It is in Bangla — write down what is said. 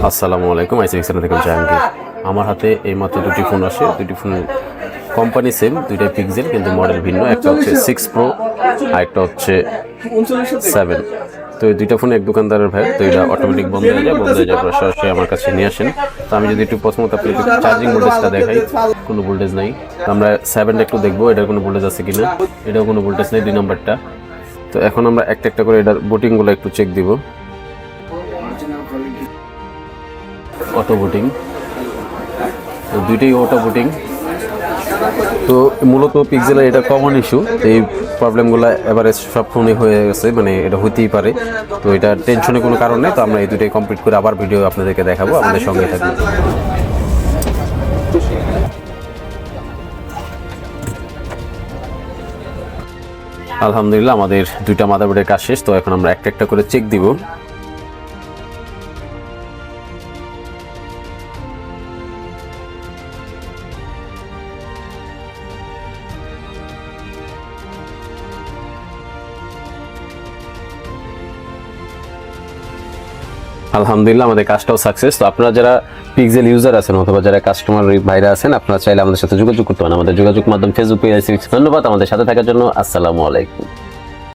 আসসালামু আলাইকুম, আইসিএক্স থেকে জাহাঙ্গীর। আমার হাতে এই মাত্র দুটি ফোন আসে। দুটি ফোন কোম্পানি সেম, দুইটাই পিক্সেল কিন্তু মডেল ভিন্ন। একটা হচ্ছে 6 প্রো আর একটা হচ্ছে 7। তো এই দুইটা ফোন এক দোকানদারের ভাই, তো এটা অটোমেটিক বন্ধ হয়ে যায়। বন্ধ হয়ে যাওয়ার পর সরাসরি আমার কাছে নিয়ে আসেন। তো আমি যদি একটু প্রথমত আপনাকে চার্জিং ভোল্টেজটা দেখাই, কোনো ভোল্টেজ নাই। তো আমরা 7টা একটু দেখবো এটার কোনো ভোল্টেজ আছে কিনা। এটাও কোনো ভোল্টেজ নেই, 2 নম্বরটা। তো এখন আমরা একটা একটা করে এটার বুটিংগুলো একটু চেক দিব। অটো বুটিং, দুইটাই অটো বুটিং। তো মূলত পিক্সেলের এটা কমন ইস্যু। এই প্রবলেমগুলো এভারেজ সব ফোনে হয়ে গেছে, মানে এটা হতেই পারে। তো এটা টেনশনের কোনো কারণ নেই। তো আমরা এই দুটোই কমপ্লিট করে আবার ভিডিও আপনাদেরকে দেখাবো, আমাদের সঙ্গে থাকবে। আলহামদুলিল্লাহ আমাদের দুইটা মাদারবোর্ডের কাজ শেষ। তো এখন আমরা একটা একটা করে চেক দিব। আলহামদুলিল্লাহ আমাদের কাজটাও সাকসেস। তো আপনারা যারা পিক্সেল ইউজার আছেন অথবা যারা কাস্টমার ভাইরা আছেন, আপনারা চাইলে আমাদের সাথে যোগাযোগ করতে পারেন। আমাদের যোগাযোগ মাধ্যম ফেসবুক পেজ। ধন্যবাদ আমাদের সাথে থাকার জন্য। আসসালামু আলাইকুম।